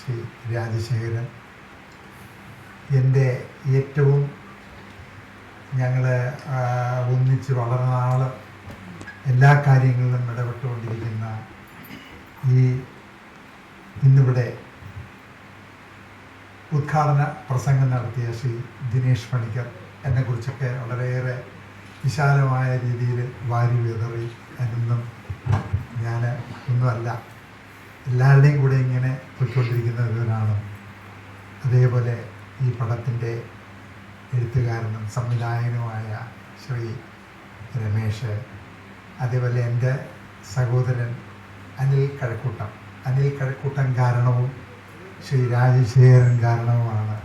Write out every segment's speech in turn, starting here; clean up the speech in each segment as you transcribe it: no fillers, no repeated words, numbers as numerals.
ശ്രീ രാജശേഖരൻ, എൻ്റെ ഏറ്റവും ഞങ്ങൾ ഒന്നിച്ച് വളരെ നാൾ എല്ലാ കാര്യങ്ങളിലും ഇടപെട്ടുകൊണ്ടിരിക്കുന്ന ഇന്നിവിടെ ഉദ്ഘാടന പ്രസംഗം നടത്തിയ ശ്രീ ദിനേശ് പണിക്കർ എന്നെക്കുറിച്ചൊക്കെ വളരെയേറെ വിശാലമായ രീതിയിൽ വാരി വിതറി. അതിനൊന്നും ഞാൻ ഒന്നുമല്ല, എല്ലാവരുടെയും കൂടെ ഇങ്ങനെ പോയിക്കൊണ്ടിരിക്കുന്നവരാണ്. അതേപോലെ ഈ പടത്തിൻ്റെ എഴുത്തുകാരനും സംവിധായകനുമായ ശ്രീ രമേശ്, അതേപോലെ എൻ്റെ സഹോദരൻ അനിൽ കഴക്കൂട്ടം കാരണവും ശ്രീ രാജശേഖരൻ കാരണവുമാണ്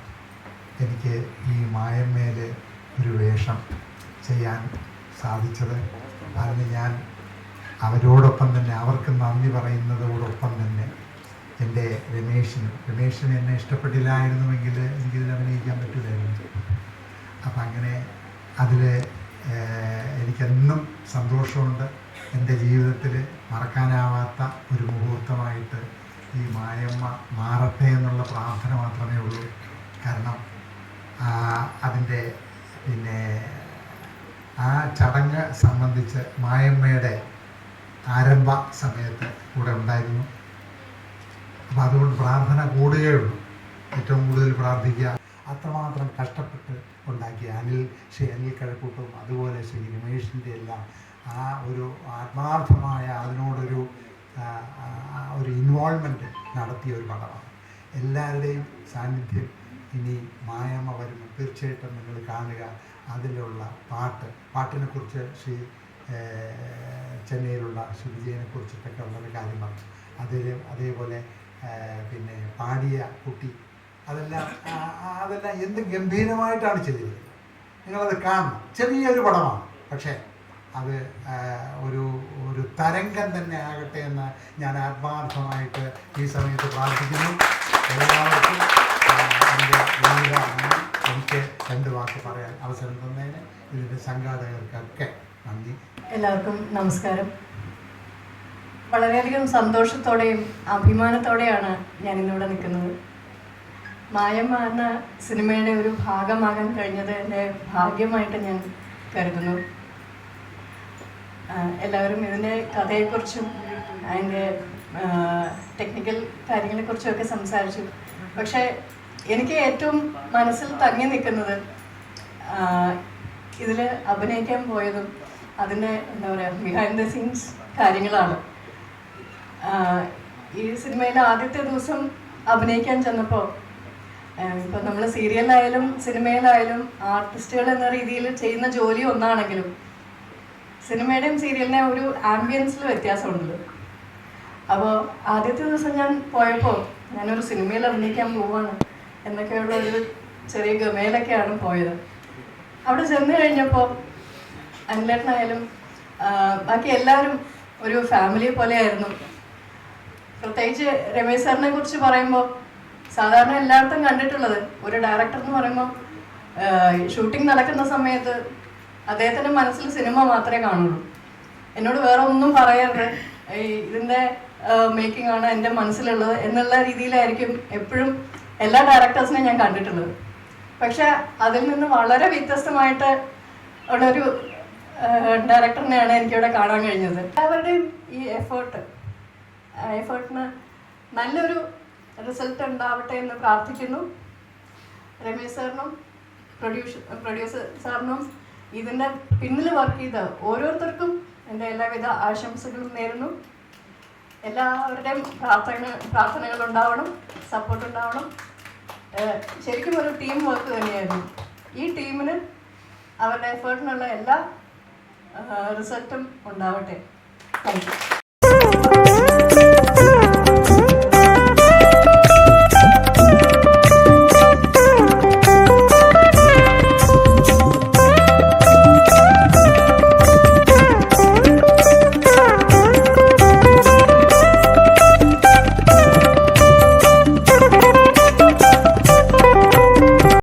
എനിക്ക് ഈ മായമ്മേൽ ഒരു വേഷം ചെയ്യാൻ സാധിച്ചത്. അതിന് ഞാൻ അവരോടൊപ്പം തന്നെ, അവർക്ക് നന്ദി പറയുന്നതോടൊപ്പം തന്നെ എൻ്റെ രമേശിന് എന്നെ ഇഷ്ടപ്പെട്ടില്ലായിരുന്നുവെങ്കിൽ എനിക്കിതിൽ അഭിനയിക്കാൻ പറ്റില്ലായിരുന്നു. അപ്പം അങ്ങനെ അതിൽ എനിക്കെന്നും സന്തോഷമുണ്ട്. എൻ്റെ ജീവിതത്തിൽ മറക്കാനാവാത്ത ഒരു മുഹൂർത്തമായിട്ട് ഈ മായമ്മ മാറട്ടെ എന്നുള്ള പ്രാർത്ഥന മാത്രമേ ഉള്ളൂ. കാരണം അതിൻ്റെ ആ ചടങ്ങ് സംബന്ധിച്ച് മായമ്മയുടെ ആരംഭ സമയത്ത് കൂടെ ഉണ്ടായിരുന്നു. അപ്പോൾ അതുകൊണ്ട് പ്രാർത്ഥന കൂടുകയുള്ളൂ. ഏറ്റവും കൂടുതൽ പ്രാർത്ഥിക്കുക. അത്രമാത്രം കഷ്ടപ്പെട്ട് ഉണ്ടാക്കിയ ശ്രീ അനിൽ കഴക്കൂട്ടവും അതുപോലെ ശ്രീ രമേഷിൻ്റെ എല്ലാം ആ ഒരു ആത്മാർത്ഥമായ അതിനോടൊരു ഇൻവോൾവ്മെൻറ്റ് നടത്തിയ ഒരു പടമാണ്. എല്ലാവരുടെയും സാന്നിധ്യം ഇനി മായമ്മ വരുമ്പോൾ തീർച്ചയായിട്ടും നിങ്ങൾ കാണുക. അതിലുള്ള പാട്ടിനെക്കുറിച്ച് ശ്രീ ചെന്നൈയിലുള്ള ശ്രീ വിജയനെക്കുറിച്ചിട്ടൊക്കെ ഉള്ളൊരു കാര്യം പറഞ്ഞു. അതേപോലെ പാടിയ കുട്ടി, അതെല്ലാം എന്ത് ഗംഭീരമായിട്ടാണ് ചെയ്തത്. നിങ്ങളത് കാണണം. ചെറിയൊരു പടമാണ്, പക്ഷേ അത് ഒരു തരംഗം തന്നെ ആകട്ടെ എന്ന് ഞാൻ ആത്മാർത്ഥമായിട്ട് ഈ സമയത്ത് പ്രാർത്ഥിക്കുന്നു. എല്ലാവർക്കും എനിക്ക് 2 വാക്ക് പറയാൻ അവസരം തന്നതിന് ഇതിൻ്റെ സംഘാടകർക്കൊക്കെ നന്ദി. എല്ലാവർക്കും നമസ്കാരം. വളരെയധികം സന്തോഷത്തോടെയും അഭിമാനത്തോടെയാണ് ഞാനിന്നിവിടെ നിൽക്കുന്നത്. മായമ്മ എന്ന സിനിമയുടെ ഒരു ഭാഗമാകാൻ കഴിഞ്ഞത് എൻ്റെ ഭാഗ്യമായിട്ട് ഞാൻ കരുതുന്നു. എല്ലാവരും ഇതിൻ്റെ കഥയെക്കുറിച്ചും അതിൻ്റെ ടെക്നിക്കൽ കാര്യങ്ങളെക്കുറിച്ചുമൊക്കെ സംസാരിച്ചു. പക്ഷേ എനിക്ക് ഏറ്റവും മനസ്സിൽ തങ്ങി നിൽക്കുന്നത് ഇതിൽ അഭിനയിക്കാൻ പോയതും അതിൻ്റെ എന്താ പറയുക ബിഹൈൻഡ് ദ സീൻസ് കാര്യങ്ങളാണ്. ഈ സിനിമയിൽ ആദ്യത്തെ ദിവസം അഭിനയിക്കാൻ ചെന്നപ്പോൾ ഇപ്പോൾ നമ്മൾ സീരിയലായാലും സിനിമയിലായാലും ആർട്ടിസ്റ്റുകൾ എന്ന രീതിയിൽ ചെയ്യുന്ന ജോലി ഒന്നാണെങ്കിലും സിനിമയുടെയും സീരിയലിൻ്റെയും ഒരു ആംബിയൻസിൽ വ്യത്യാസമുണ്ടല്ലോ. അപ്പോൾ ആദ്യത്തെ ദിവസം ഞാൻ പോയപ്പോൾ ഞാനൊരു സിനിമയിൽ അഭിനയിക്കാൻ പോവാണ് എന്നൊക്കെയുള്ള ഒരു ചെറിയ ഗമയിലൊക്കെയാണ് പോയത്. അവിടെ ചെന്ന് കഴിഞ്ഞപ്പോൾ അനിലേട്ടനായാലും ബാക്കി എല്ലാവരും ഒരു ഫാമിലി പോലെയായിരുന്നു. പ്രത്യേകിച്ച് രമേശ് സാറിനെ കുറിച്ച് പറയുമ്പോൾ സാധാരണ എല്ലായിടത്തും കണ്ടിട്ടുള്ളത് ഒരു ഡയറക്ടർ എന്ന് പറയുമ്പോൾ ഷൂട്ടിംഗ് നടക്കുന്ന സമയത്ത് അദ്ദേഹത്തിൻ്റെ മനസ്സിൽ സിനിമ മാത്രമേ കാണുള്ളൂ. എന്നോട് വേറെ ഒന്നും പറയരുത്, ഇതിൻ്റെ മേക്കിംഗ് ആണ് എൻ്റെ മനസ്സിലുള്ളത് എന്നുള്ള രീതിയിലായിരിക്കും എപ്പോഴും എല്ലാ ഡയറക്ടേഴ്സിനെയും ഞാൻ കണ്ടിട്ടുള്ളത്. പക്ഷെ അതിൽ നിന്ന് വളരെ വ്യത്യസ്തമായിട്ട് ഉള്ളൊരു ഡയറക്ടറിനെയാണ് എനിക്കിവിടെ കാണാൻ കഴിഞ്ഞത്. എല്ലാവരുടെയും ഈ എഫേർട്ടിന് നല്ലൊരു റിസൾട്ട് ഉണ്ടാവട്ടെ എന്ന് പ്രാർത്ഥിക്കുന്നു. രമേശ് സാറിനും പ്രൊഡ്യൂസർ സാറിനും ഇതിൻ്റെ പിന്നിൽ വർക്ക് ചെയ്ത ഓരോരുത്തർക്കും എൻ്റെ എല്ലാവിധ ആശംസകളും നേരുന്നു. എല്ലാവരുടെയും പ്രാർത്ഥനകൾ ഉണ്ടാവണം, സപ്പോർട്ട് ഉണ്ടാവണം. ശരിക്കും ഒരു ടീം വർക്ക് തന്നെയായിരുന്നു. ഈ ടീമിന് അവരുടെ എഫേർട്ടിനുള്ള എല്ലാ റിസൾട്ടും ഉണ്ടാവട്ടെ. Thank you.